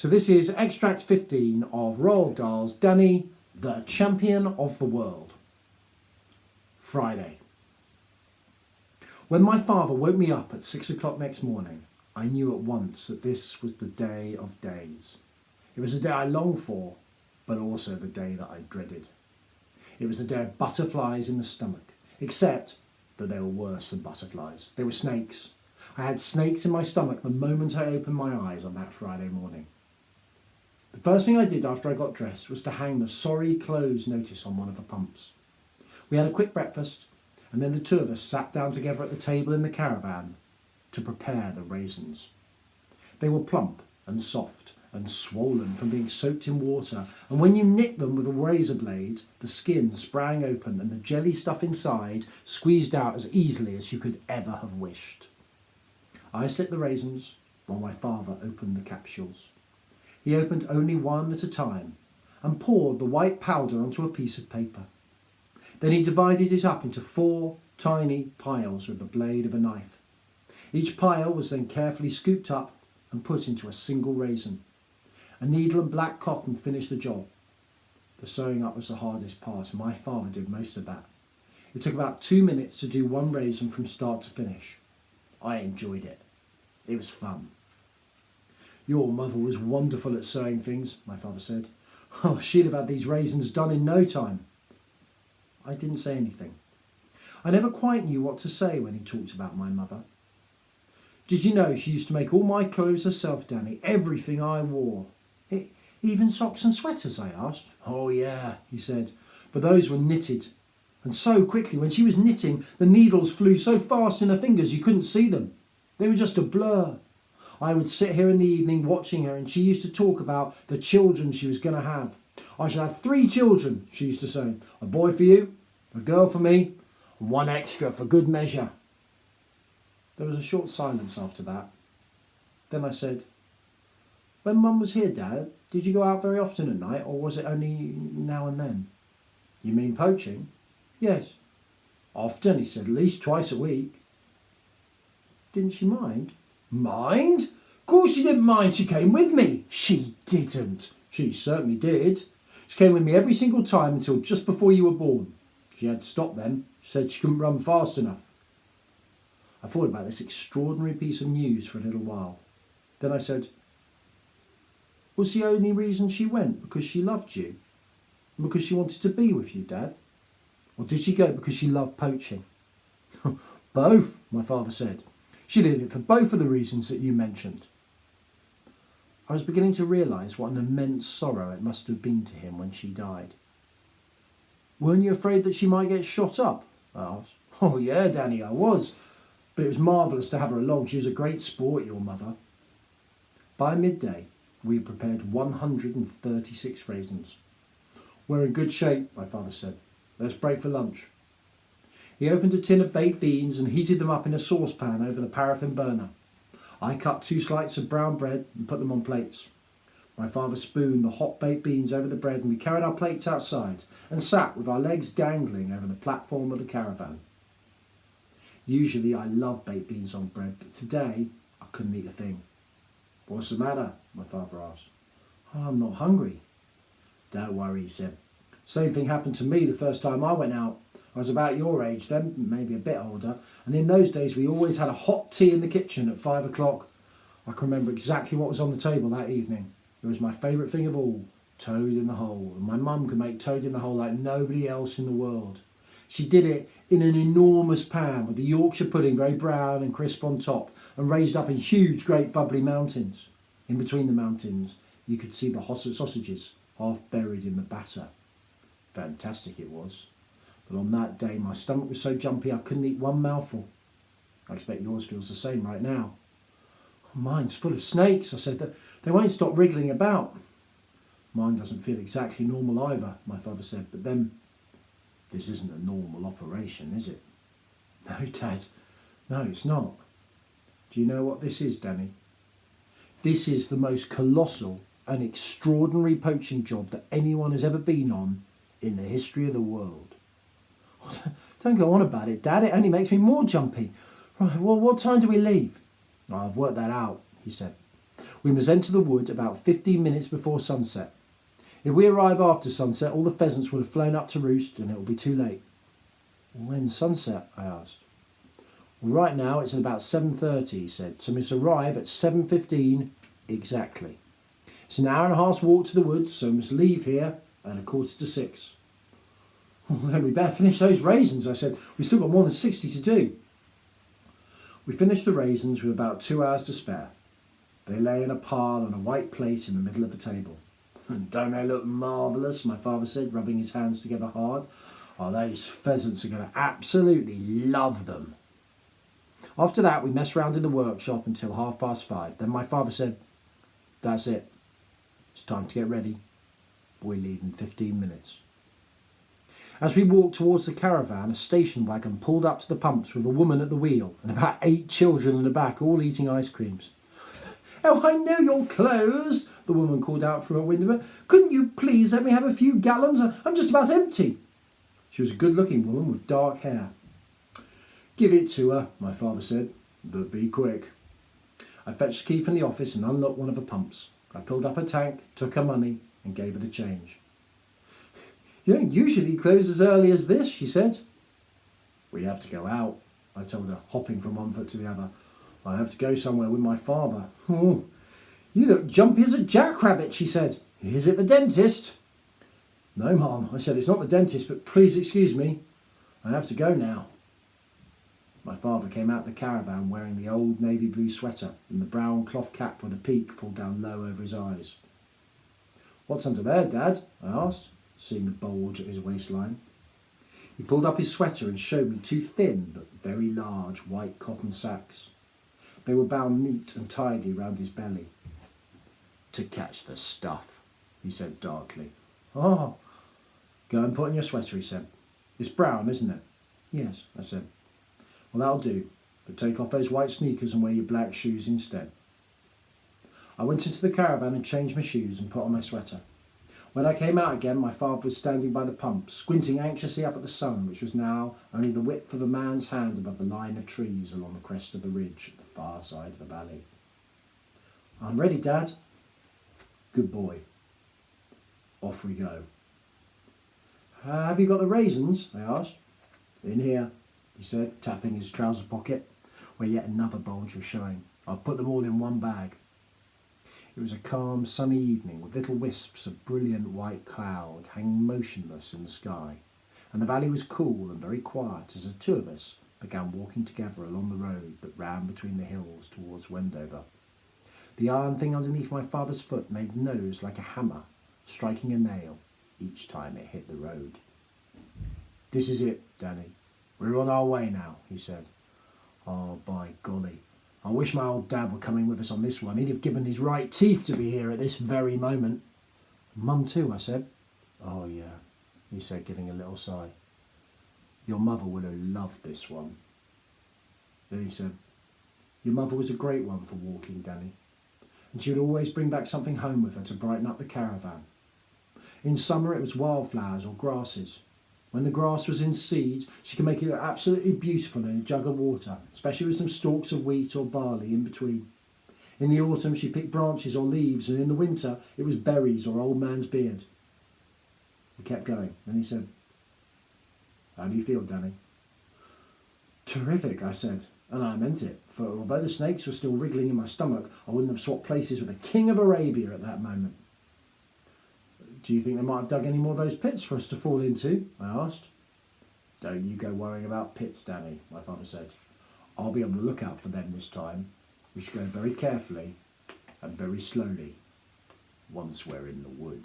So this is extract 15 of Roald Dahl's Danny, the Champion of the World. Friday. When my father woke me up at 6 o'clock next morning, I knew at once that this was the day of days. It was a day I longed for, but also the day that I dreaded. It was a day of butterflies in the stomach, except that they were worse than butterflies. They were snakes. I had snakes in my stomach the moment I opened my eyes on that Friday morning. The first thing I did after I got dressed was to hang the sorry clothes notice on one of the pumps. We had a quick breakfast, and then the two of us sat down together at the table in the caravan to prepare the raisins. They were plump and soft and swollen from being soaked in water, and when you nipped them with a razor blade, the skin sprang open and the jelly stuff inside squeezed out as easily as you could ever have wished. I slipped the raisins while my father opened the capsules. He opened only one at a time and poured the white powder onto a piece of paper. Then he divided it up into 4 tiny piles with the blade of a knife. Each pile was then carefully scooped up and put into a single raisin. A needle and black cotton finished the job. The sewing up was the hardest part, and my father did most of that. It took about 2 minutes to do one raisin from start to finish. I enjoyed it. It was fun. Your mother was wonderful at sewing things, my father said. Oh, she'd have had these raisins done in no time. I didn't say anything. I never quite knew what to say when he talked about my mother. Did you know she used to make all my clothes herself, Danny? Everything I wore. Even socks and sweaters, I asked. Oh yeah, he said, but those were knitted. And so quickly, when she was knitting, the needles flew so fast in her fingers you couldn't see them. They were just a blur. I would sit here in the evening watching her, and she used to talk about the children she was going to have. I shall have 3 children, she used to say. A boy for you, a girl for me, and 1 extra for good measure. There was a short silence after that. Then I said, when Mum was here, Dad, did you go out very often at night, or was it only now and then? You mean poaching? Yes. Often, he said, at least twice a week. Didn't she mind? Mind? Of course she didn't mind. She came with me. She didn't. She certainly did. She came with me every single time until just before you were born. She had to stop then. She said she couldn't run fast enough. I thought about this extraordinary piece of news for a little while. Then I said, was the only reason she went because she loved you? And because she wanted to be with you, Dad? Or did she go because she loved poaching? Both, my father said. She did it for both of the reasons that you mentioned. I was beginning to realise what an immense sorrow it must have been to him when she died. Weren't you afraid that she might get shot up? I asked. Oh yeah, Danny, I was. But it was marvellous to have her along. She was a great sport, your mother. By midday, we had prepared 136 raisins. We're in good shape, my father said. Let's break for lunch. He opened a tin of baked beans and heated them up in a saucepan over the paraffin burner. I cut 2 slices of brown bread and put them on plates. My father spooned the hot baked beans over the bread, and we carried our plates outside and sat with our legs dangling over the platform of the caravan. Usually I love baked beans on bread, but today I couldn't eat a thing. What's the matter? My father asked. Oh, I'm not hungry. Don't worry, he said. Same thing happened to me the first time I went out. I was about your age then, maybe a bit older, and in those days we always had a hot tea in the kitchen at 5 o'clock. I can remember exactly what was on the table that evening. It was my favourite thing of all, toad in the hole, and my mum could make toad in the hole like nobody else in the world. She did it in an enormous pan with the Yorkshire pudding very brown and crisp on top and raised up in huge, great bubbly mountains. In between the mountains you could see the sausages half buried in the batter. Fantastic it was. But on that day my stomach was so jumpy I couldn't eat one mouthful. I expect yours feels the same right now. Mine's full of snakes, I said. They won't stop wriggling about. Mine doesn't feel exactly normal either, my father said. But then, this isn't a normal operation, is it? No, Dad. No, it's not. Do you know what this is, Danny? This is the most colossal and extraordinary poaching job that anyone has ever been on in the history of the world. Don't go on about it, Dad. It only makes me more jumpy. Right, well, what time do we leave? I've worked that out, he said. We must enter the wood about 15 minutes before sunset. If we arrive after sunset, all the pheasants will have flown up to roost and it will be too late. When's sunset? I asked. Well, right now it's at about 7:30, he said, so we must arrive at 7:15 exactly. It's an hour and a half's walk to the woods, so we must leave here at 5:45. Well, then we better finish those raisins, I said. We've still got more than 60 to do. We finished the raisins with about 2 hours to spare. They lay in a pile on a white plate in the middle of the table. And don't they look marvellous, my father said, rubbing his hands together hard. Oh, those pheasants are going to absolutely love them. After that, we messed around in the workshop until 5:30. Then my father said, that's it. It's time to get ready. We leave in 15 minutes. As we walked towards the caravan, a station wagon pulled up to the pumps with a woman at the wheel and about 8 children in the back, all eating ice creams. Oh, I know you're closed, the woman called out through her window. Couldn't you please let me have a few gallons? I'm just about empty. She was a good-looking woman with dark hair. Give it to her, my father said, but be quick. I fetched the key from the office and unlocked one of the pumps. I pulled up her tank, took her money and gave her the change. You don't usually close as early as this, she said. We have to go out, I told her, hopping from one foot to the other. I have to go somewhere with my father. Oh, you look jumpy as a jackrabbit, she said. Is it the dentist? No, Mum, I said, it's not the dentist, but please excuse me. I have to go now. My father came out of the caravan wearing the old navy blue sweater and the brown cloth cap with a peak pulled down low over his eyes. What's under there, Dad? I asked, seeing the bulge at his waistline. He pulled up his sweater and showed me 2 thin but very large white cotton sacks. They were bound neat and tidy round his belly. To catch the stuff, he said darkly. Oh, go and put on your sweater, he said. It's brown, isn't it? Yes, I said. Well, that'll do, but take off those white sneakers and wear your black shoes instead. I went into the caravan and changed my shoes and put on my sweater. When I came out again, my father was standing by the pump, squinting anxiously up at the sun, which was now only the width of a man's hand above the line of trees along the crest of the ridge at the far side of the valley. I'm ready, Dad. Good boy. Off we go. Have you got the raisins? I asked. In here, he said, tapping his trouser pocket, where yet another bulge was showing. I've put them all in one bag. It was a calm, sunny evening with little wisps of brilliant white cloud hanging motionless in the sky, and the valley was cool and very quiet as the 2 of us began walking together along the road that ran between the hills towards Wendover. The iron thing underneath my father's foot made a nose like a hammer, striking a nail each time it hit the road. This is it, Danny. We're on our way now, he said. Oh, by golly. I wish my old dad were coming with us on this one. He'd have given his right teeth to be here at this very moment. Mum too, I said. Oh yeah, he said, giving a little sigh. Your mother would have loved this one. Then he said, your mother was a great one for walking, Danny. And she would always bring back something home with her to brighten up the caravan. In summer it was wildflowers or grasses. When the grass was in seed, she could make it look absolutely beautiful in a jug of water, especially with some stalks of wheat or barley in between. In the autumn, she picked branches or leaves, and in the winter, it was berries or old man's beard. He kept going, and he said, how do you feel, Danny? Terrific, I said, and I meant it, for although the snakes were still wriggling in my stomach, I wouldn't have swapped places with the King of Arabia at that moment. Do you think they might have dug any more of those pits for us to fall into? I asked. Don't you go worrying about pits, Danny, my father said. I'll be on the lookout for them this time. We should go very carefully and very slowly once we're in the wood.